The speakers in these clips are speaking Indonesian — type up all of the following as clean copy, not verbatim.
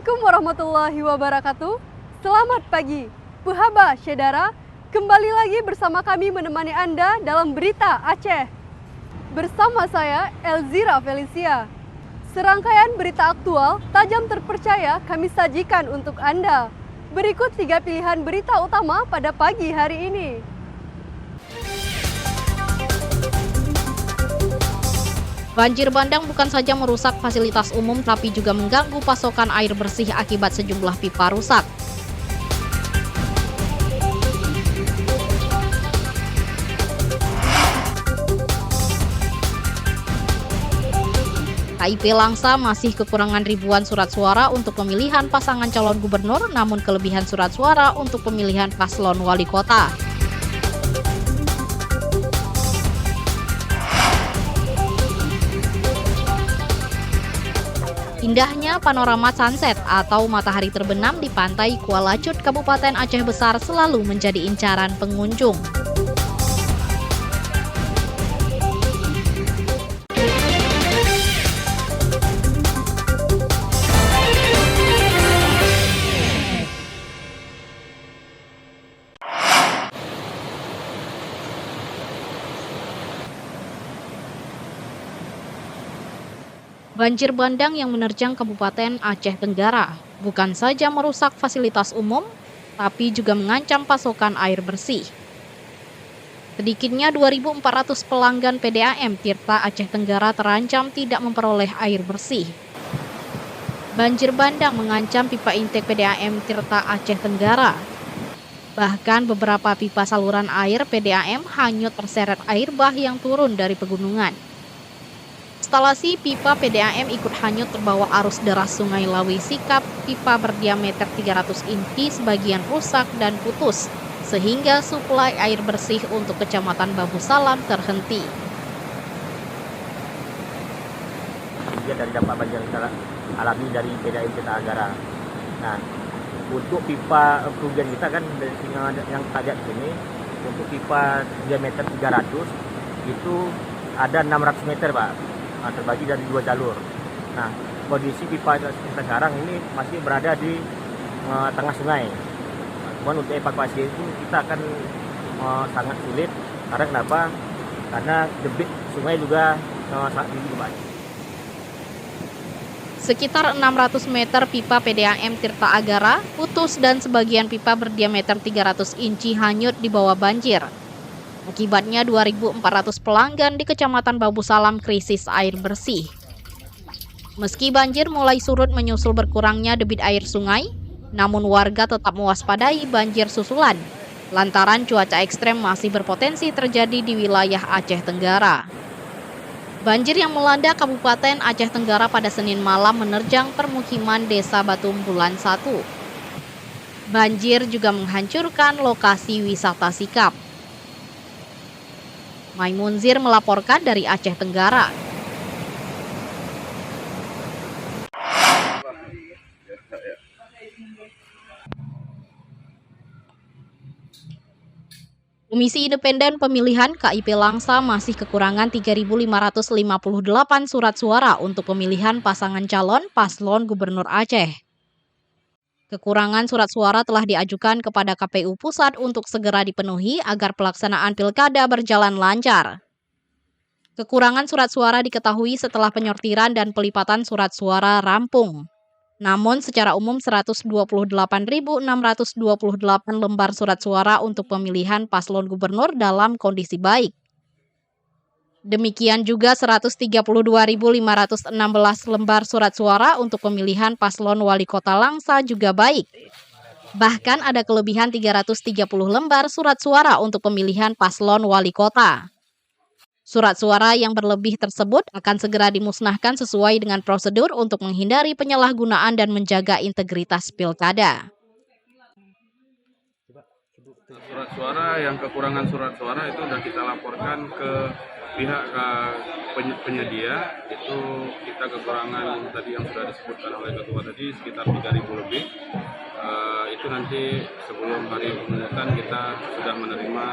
Assalamualaikum warahmatullahi wabarakatuh. Selamat pagi, Puhaba Syedara. Kembali lagi bersama kami menemani Anda dalam Berita Aceh. Bersama saya, Elzira Felicia. Serangkaian berita aktual, tajam terpercaya kami sajikan untuk Anda. Berikut 3 pilihan berita utama pada pagi hari ini. Banjir bandang bukan saja merusak fasilitas umum tapi juga mengganggu pasokan air bersih akibat sejumlah pipa rusak. KIP Langsa masih kekurangan ribuan surat suara untuk pemilihan pasangan calon gubernur, namun kelebihan surat suara untuk pemilihan paslon wali kota. Indahnya panorama sunset atau matahari terbenam di pantai Kuala Cut, Kabupaten Aceh Besar selalu menjadi incaran pengunjung. Banjir bandang yang menerjang Kabupaten Aceh Tenggara bukan saja merusak fasilitas umum, tapi juga mengancam pasokan air bersih. Sedikitnya 2.400 pelanggan PDAM Tirta Aceh Tenggara terancam tidak memperoleh air bersih. Banjir bandang mengancam pipa intake PDAM Tirta Aceh Tenggara. Bahkan beberapa pipa saluran air PDAM hanyut terseret air bah yang turun dari pegunungan. Instalasi pipa PDAM ikut hanyut terbawa arus deras Sungai Lawi Sikap. Pipa berdiameter 300 inci sebagian rusak dan putus, sehingga suplai air bersih untuk Kecamatan Babu Salam terhenti. Dari dampak banjir alami dari PDAM Tirta Agara. Nah, untuk pipa kerugian kita kan dari sini yang kita lihat sini, untuk pipa diameter 300 itu ada 600 meter, Pak. Terbagi dari 2 jalur. Nah, kondisi pipa kita sekarang ini masih berada di tengah sungai. Namun untuk evakuasi itu kita akan sangat sulit. Karena kenapa? Karena debit sungai juga sangat tinggi, Pak. Sekitar 600 meter pipa PDAM Tirta Agara putus dan sebagian pipa berdiameter 300 inci hanyut di bawah banjir. Akibatnya 2.400 pelanggan di Kecamatan Babu Salam krisis air bersih. Meski banjir mulai surut menyusul berkurangnya debit air sungai, namun warga tetap mewaspadai banjir susulan, lantaran cuaca ekstrem masih berpotensi terjadi di wilayah Aceh Tenggara. Banjir yang melanda Kabupaten Aceh Tenggara pada Senin malam menerjang permukiman Desa Batumbulan 1. Banjir juga menghancurkan lokasi wisata Sikap. Maimunzir melaporkan dari Aceh Tenggara. Komisi Independen Pemilihan KIP Langsa masih kekurangan 3.558 surat suara untuk pemilihan pasangan calon paslon Gubernur Aceh. Kekurangan surat suara telah diajukan kepada KPU Pusat untuk segera dipenuhi agar pelaksanaan pilkada berjalan lancar. Kekurangan surat suara diketahui setelah penyortiran dan pelipatan surat suara rampung. Namun secara umum 128.628 lembar surat suara untuk pemilihan paslon gubernur dalam kondisi baik. Demikian juga 132.516 lembar surat suara untuk pemilihan paslon wali kota Langsa juga baik. Bahkan ada kelebihan 330 lembar surat suara untuk pemilihan paslon wali kota. Surat suara yang berlebih tersebut akan segera dimusnahkan sesuai dengan prosedur untuk menghindari penyalahgunaan dan menjaga integritas pilkada. Surat suara yang kekurangan surat suara itu sudah kita laporkan ke pihak penyedia. Itu kita kekurangan tadi yang sudah disebutkan oleh ketua tadi sekitar 3.000 lebih. Itu nanti sebelum hari pemungutan kita sudah menerima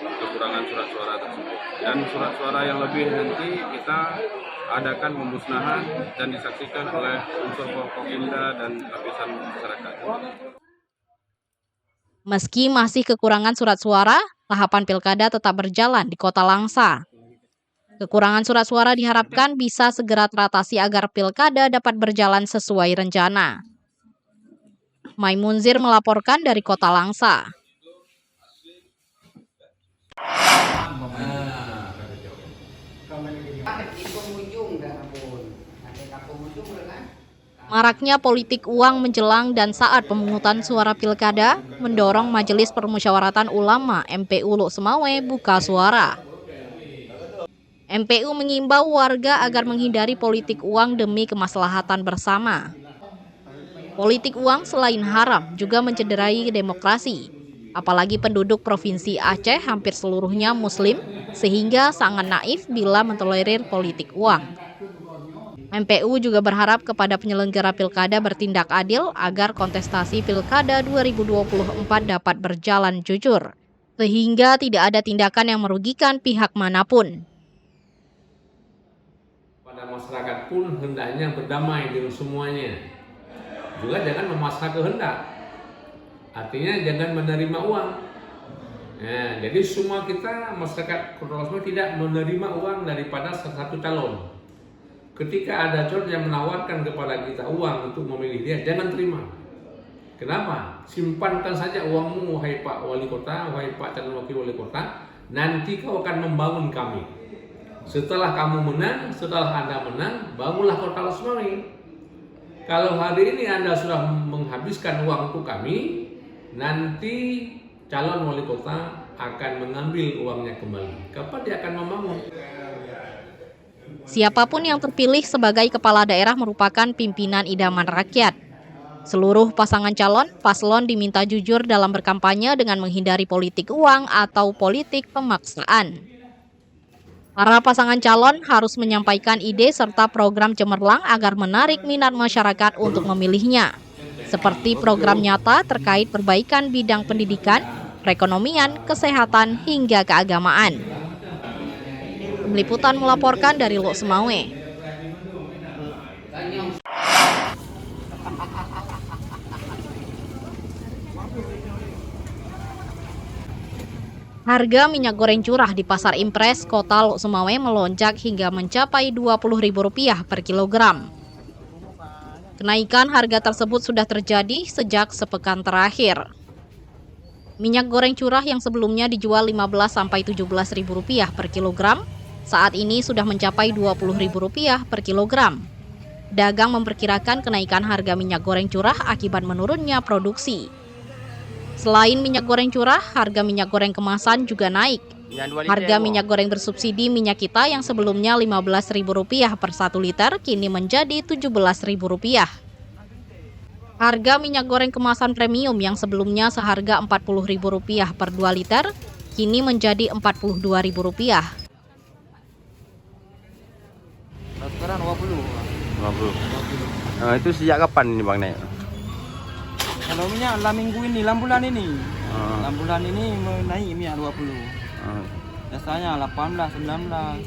kekurangan surat suara tersebut. Dan surat suara yang lebih nanti kita adakan pemusnahan dan disaksikan oleh unsur Forkopimda dan lapisan masyarakat. Meski masih kekurangan surat suara, tahapan pilkada tetap berjalan di Kota Langsa. Kekurangan surat suara diharapkan bisa segera teratasi agar pilkada dapat berjalan sesuai rencana. Maimunzir melaporkan dari Kota Langsa. Maraknya politik uang menjelang dan saat pemungutan suara pilkada mendorong Majelis Permusyawaratan Ulama MPU Lok Semawe buka suara. MPU mengimbau warga agar menghindari politik uang demi kemaslahatan bersama. Politik uang selain haram juga mencederai demokrasi. Apalagi penduduk Provinsi Aceh hampir seluruhnya Muslim, sehingga sangat naif bila mentolerir politik uang. MPU juga berharap kepada penyelenggara pilkada bertindak adil agar kontestasi pilkada 2024 dapat berjalan jujur, sehingga tidak ada tindakan yang merugikan pihak manapun. Pada masyarakat pun hendaknya berdamai dengan semuanya. Juga jangan memaksa kehendak. Artinya jangan menerima uang. Nah, jadi semua kita masyarakat Kota Langsa tidak menerima uang daripada satu calon. Ketika ada calon yang menawarkan kepada kita uang untuk memilih dia, jangan terima. Kenapa? Simpankan saja uangmu, wahai Pak Wali Kota, wahai Pak calon wakil wali kota. Nanti kau akan membangun kami. Setelah kamu menang, setelah Anda menang, bangunlah Kota Langsa. Kalau hari ini Anda sudah menghabiskan uang untuk kami, nanti calon wali kota akan mengambil uangnya kembali. Kapan dia akan membangun? Siapapun yang terpilih sebagai kepala daerah merupakan pimpinan idaman rakyat. Seluruh pasangan calon, paslon diminta jujur dalam berkampanye dengan menghindari politik uang atau politik pemaksaan. Para pasangan calon harus menyampaikan ide serta program cemerlang agar menarik minat masyarakat untuk memilihnya. Seperti program nyata terkait perbaikan bidang pendidikan, perekonomian, kesehatan, hingga keagamaan. Tim Liputan melaporkan dari Lok Semawe. Harga minyak goreng curah di Pasar Impres Kota Lok Semawe melonjak hingga mencapai Rp20.000 per kilogram. Kenaikan harga tersebut sudah terjadi sejak sepekan terakhir. Minyak goreng curah yang sebelumnya dijual Rp15-17.000 per kilogram, saat ini sudah mencapai Rp20.000 per kilogram. Dagang memperkirakan kenaikan harga minyak goreng curah akibat menurunnya produksi. Selain minyak goreng curah, harga minyak goreng kemasan juga naik. Harga minyak goreng bersubsidi minyak kita yang sebelumnya Rp15.000 per 1 liter kini menjadi Rp17.000. Harga minyak goreng kemasan premium yang sebelumnya seharga Rp40.000 per 2 liter kini menjadi Rp42.000. Sekarang 50. Itu sejak kapan ini Bang naik? Kalau minyak dalam minggu ini, dalam bulan ini. Dalam bulan ini naik minyak 20. Biasanya 18, 19.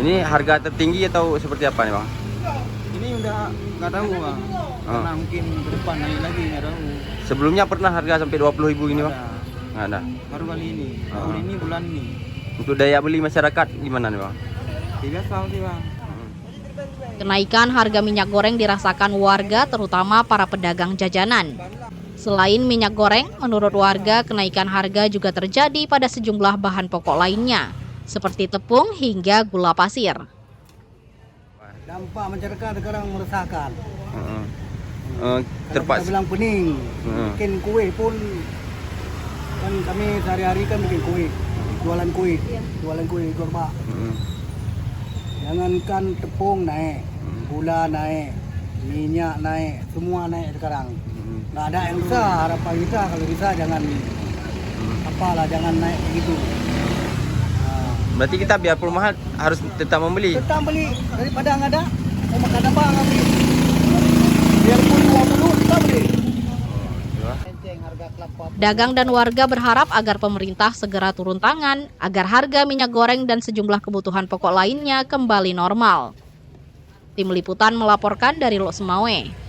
Ini harga tertinggi atau seperti apa nih Bang? Ini udah nggak tahu Bang. Karena mungkin ke depan naik lagi, nggak tahu. Sebelumnya pernah harga sampai Rp20.000 ini Bang? Nggak ada. Baru kali ini. Tahun ini, bulan ini. Untuk daya beli masyarakat gimana nih Bang? Biasa sih Bang. Kenaikan harga minyak goreng dirasakan warga, terutama para pedagang jajanan. Selain minyak goreng, menurut warga kenaikan harga juga terjadi pada sejumlah bahan pokok lainnya, seperti tepung hingga gula pasir. Dampak masyarakat sekarang meresahkan. Terpaksa bilang pening. Bikin kue pun, kan kami sehari-hari kan bikin kue, jualan kue, korma. Jangankan tepung naik, gula naik, minyak naik, semua naik sekarang. Nggak ada yang bisa, harapan kita kalau bisa jangan jangan naik begitu. Berarti kita biarpun mahal harus tetap membeli. Tetap beli daripada nggak ada, mau makan apa nggak beli. Biarpun 20 tetap beli. Dagang dan warga berharap agar pemerintah segera turun tangan agar harga minyak goreng dan sejumlah kebutuhan pokok lainnya kembali normal. Tim Liputan melaporkan dari Lok Semawe.